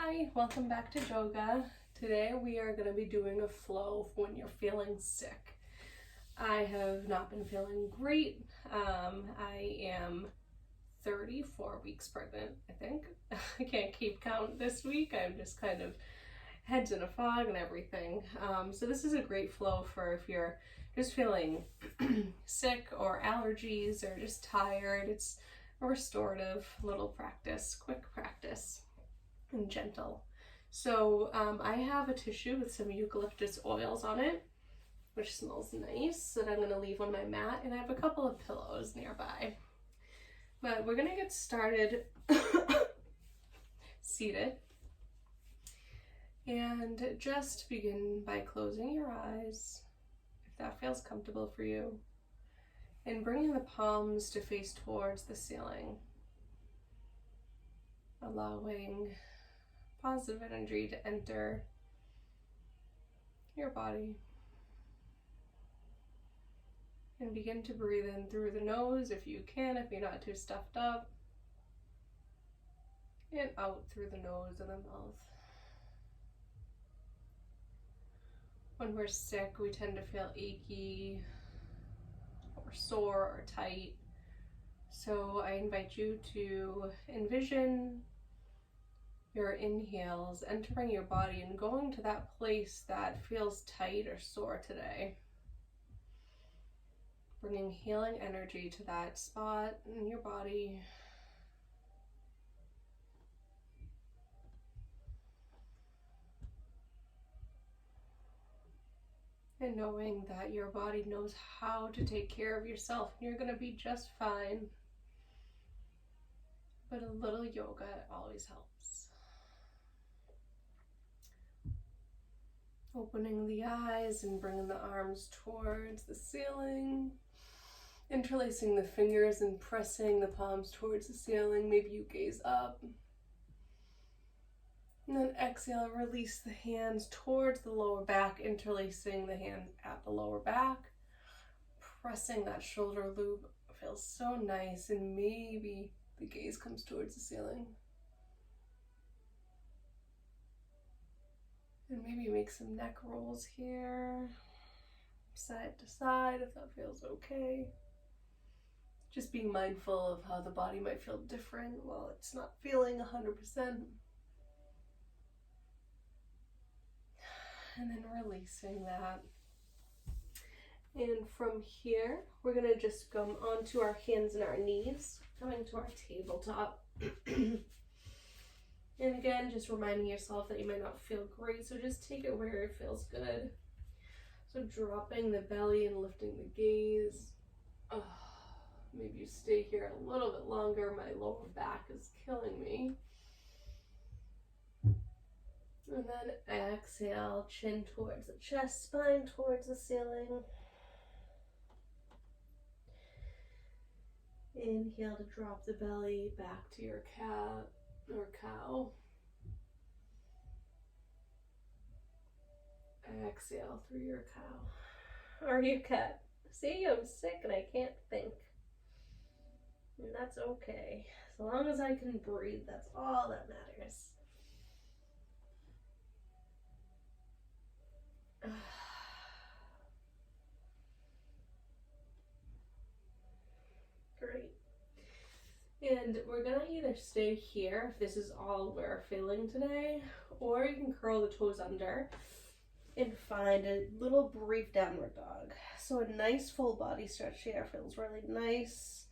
Hi, welcome back to yoga. Today we are going to be doing a flow for when you're feeling sick. I have not been feeling great. I am 34 weeks pregnant, I think. I can't keep count this week. I'm just kind of heads in a fog and everything. So this is a great flow for if you're just feeling sick or allergies or just tired. It's a restorative little practice, quick practice. And gentle. So I have a tissue with some eucalyptus oils on it, which smells nice, that I'm going to leave on my mat, and I have a couple of pillows nearby. But we're going to get started seated, and just begin by closing your eyes, if that feels comfortable for you, and bringing the palms to face towards the ceiling, allowing positive energy to enter your body. And begin to breathe in through the nose if you can, if you're not too stuffed up. And out through the nose and the mouth. When we're sick, we tend to feel achy or sore or tight. So I invite you to envision your inhales entering your body and going to that place that feels tight or sore today. Bringing healing energy to that spot in your body. And knowing that your body knows how to take care of yourself and you're going to be just fine. But a little yoga always helps. Opening the eyes and bringing the arms towards the ceiling. Interlacing the fingers and pressing the palms towards the ceiling. Maybe you gaze up. And then exhale, release the hands towards the lower back, interlacing the hands at the lower back. Pressing that shoulder loop feels so nice, and maybe the gaze comes towards the ceiling. And maybe make some neck rolls here, side to side if that feels okay. Just being mindful of how the body might feel different while it's not feeling 100%. And then releasing that. And from here, we're going to just come onto our hands and our knees, coming to our tabletop. And again, just reminding yourself that you might not feel great, so just take it where it feels good. So dropping the belly and lifting the gaze. Oh, maybe you stay here a little bit longer. My lower back is killing me. And then exhale, chin towards the chest, spine towards the ceiling. Inhale to drop the belly back to your cat or cow. Exhale through your cow or your cat. See, I'm sick and I can't think. And that's okay. As long as I can breathe, that's all that matters. Great. And we're gonna either stay here if this is all we're feeling today, or you can curl the toes under and find a little brief downward dog. So a nice full body stretch here feels really nice.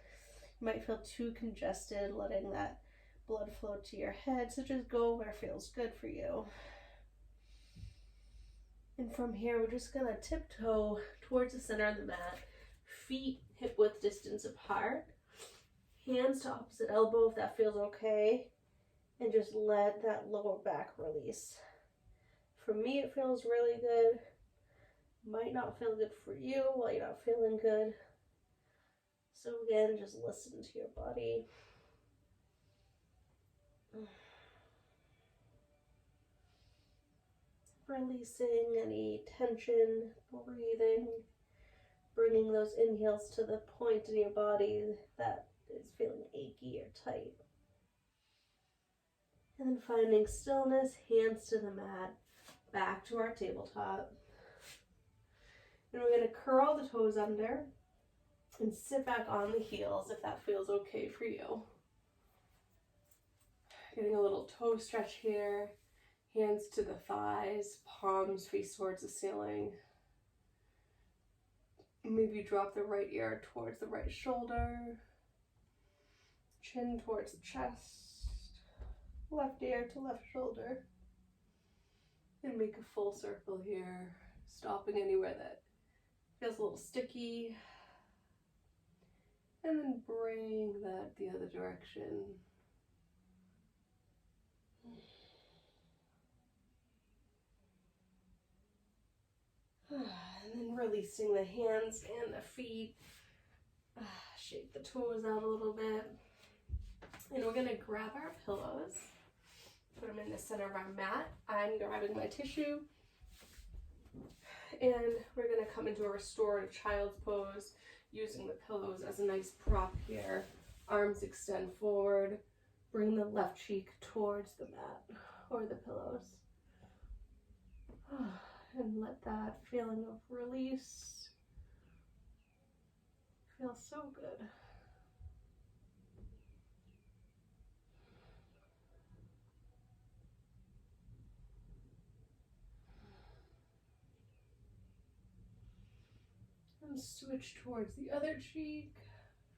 You might feel too congested, letting that blood flow to your head, so just go where it feels good for you. And from here, we're just gonna tiptoe towards the center of the mat, feet hip width distance apart, hands to opposite elbow if that feels okay, and just let that lower back release. For me, it feels really good. Might not feel good for you while you're not feeling good. So again, just listen to your body. Releasing any tension, breathing, bringing those inhales to the point in your body that is feeling achy or tight. And then finding stillness, hands to the mat, back to our tabletop. And we're going to curl the toes under and sit back on the heels if that feels okay for you. Getting a little toe stretch here, hands to the thighs, palms face towards the ceiling. Maybe drop the right ear towards the right shoulder, chin towards the chest, left ear to left shoulder. And make a full circle here, stopping anywhere that feels a little sticky. And then bring that the other direction. And then releasing the hands and the feet. Shake the toes out a little bit. And we're going to grab our pillows, put them in the center of our mat. I'm grabbing my tissue. And we're going to come into a restorative child's pose, using the pillows as a nice prop here. Arms extend forward. Bring the left cheek towards the mat or the pillows. And let that feeling of release feel so good. And switch towards the other cheek,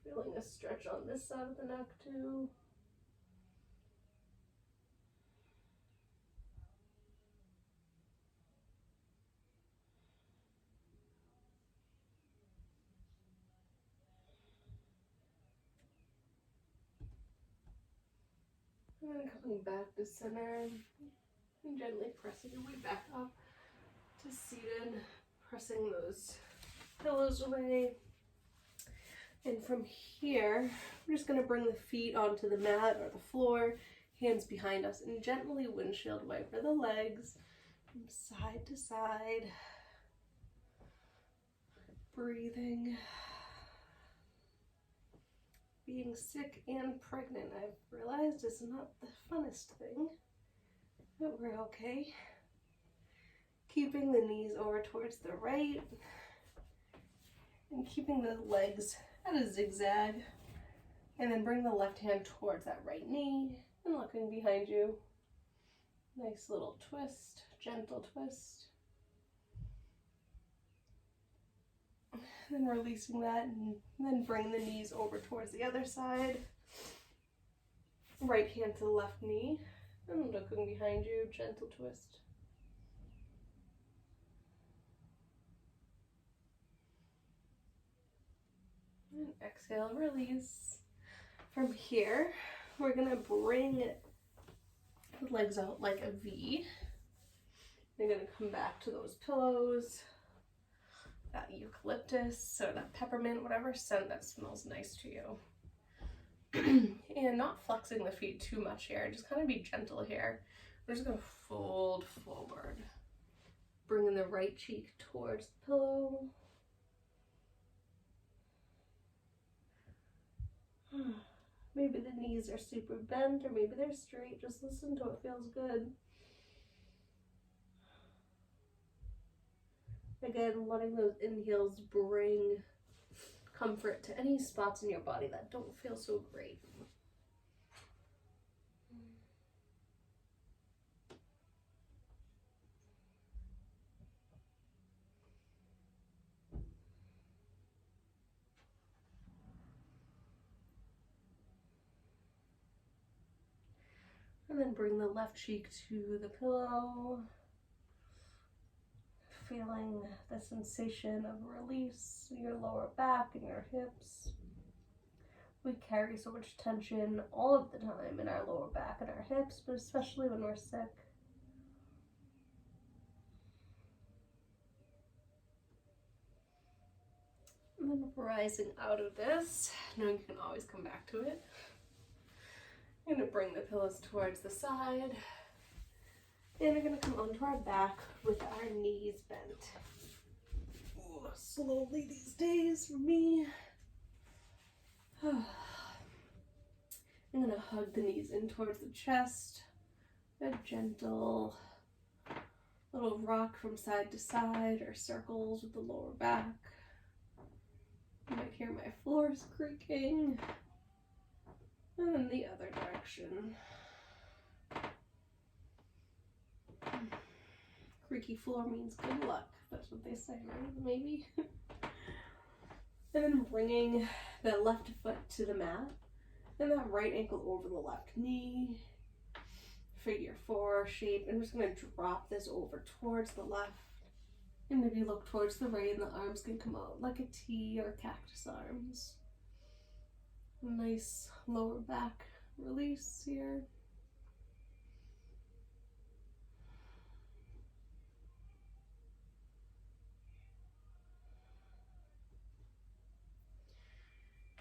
feeling a stretch on this side of the neck too. And then coming back to center and gently pressing your way back up to seated, pressing those pillows away. And from here, we're just going to bring the feet onto the mat or the floor, hands behind us, and gently windshield wiper the legs from side to side. Breathing. Being sick and pregnant, I've realized, is not the funnest thing, but we're okay. Keeping the knees over towards the right and keeping the legs at a zigzag, and then bring the left hand towards that right knee and looking behind you. Nice little twist, gentle twist. And then releasing that, and then bring the knees over towards the other side. Right hand to the left knee and looking behind you, gentle twist. And exhale, release. From here, we're going to bring the legs out like a V. You're going to come back to those pillows, that eucalyptus or that peppermint, whatever scent that smells nice to you. And not flexing the feet too much here, just kind of be gentle here. We're just going to fold forward. Bringing the right cheek towards the pillow. Maybe the knees are super bent or maybe they're straight. Just listen to what feels good. Again, letting those inhales bring comfort to any spots in your body that don't feel so great. And then bring the left cheek to the pillow. Feeling the sensation of release in your lower back and your hips. We carry so much tension all of the time in our lower back and our hips, but especially when we're sick. And then rising out of this, knowing you can always come back to it. I'm going to bring the pillows towards the side. And we're going to come onto our back with our knees bent. Ooh, slowly these days for me. I'm going to hug the knees in towards the chest. a gentle little rock from side to side or circles with the lower back. You might hear my floors creaking. And then the other direction. Creaky floor means good luck. That's what they say, right? Maybe. And then bringing the left foot to the mat. And that right ankle over the left knee. Figure 4 shape. I'm just going to drop this over towards the left. And maybe look towards the right, and the arms can come out like a T or cactus arms. Nice lower back release here.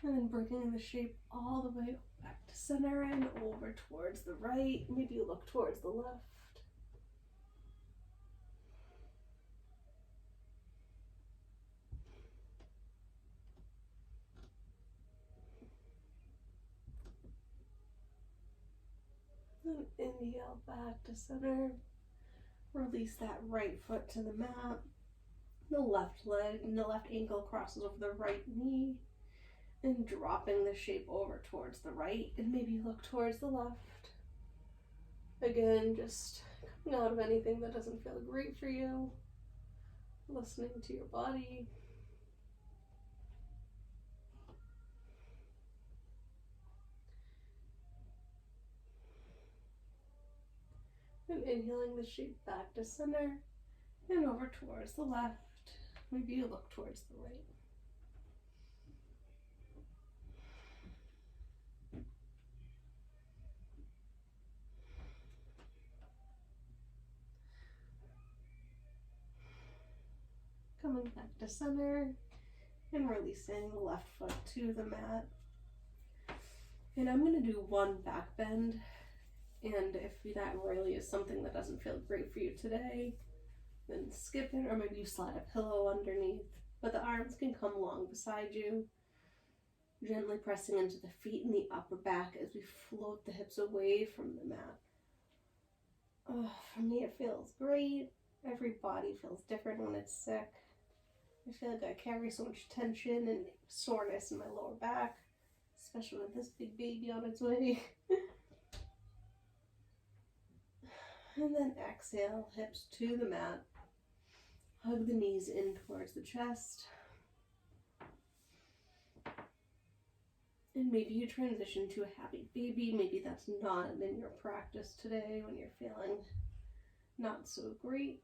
And then bringing the shape all the way back to center and over towards the right. Maybe you look towards the left. And inhale back to center. Release that right foot to the mat. The left leg and the left ankle crosses over the right knee. And dropping the shape over towards the right, and maybe look towards the left. Again, just coming out of anything that doesn't feel great for you. Listening to your body. And inhaling the shape back to center and over towards the left. Maybe you look towards the right. Coming back to center and releasing the left foot to the mat. And I'm going to do one back bend. And if that really is something that doesn't feel great for you today, then skip it, or maybe you slide a pillow underneath. But the arms can come long beside you, gently pressing into the feet and the upper back as we float the hips away from the mat. For me, it feels great. Every body feels different when it's sick. I feel like I carry so much tension and soreness in my lower back, especially with this big baby on its way. And then exhale, hips to the mat. Hug the knees in towards the chest. And maybe you transition to a happy baby. Maybe that's not in your practice today when you're feeling not so great.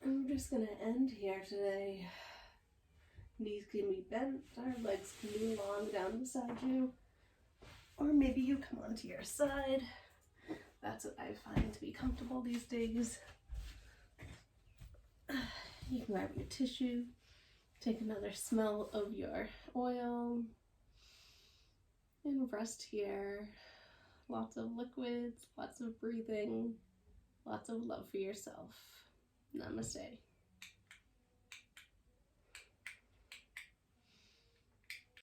I'm just going to end here today. Knees can be bent, our legs can be long down beside you, or maybe you come onto your side. That's what I find to be comfortable these days. You can grab your tissue, take another smell of your oil, and rest here. Lots of liquids, lots of breathing, lots of love for yourself. Namaste.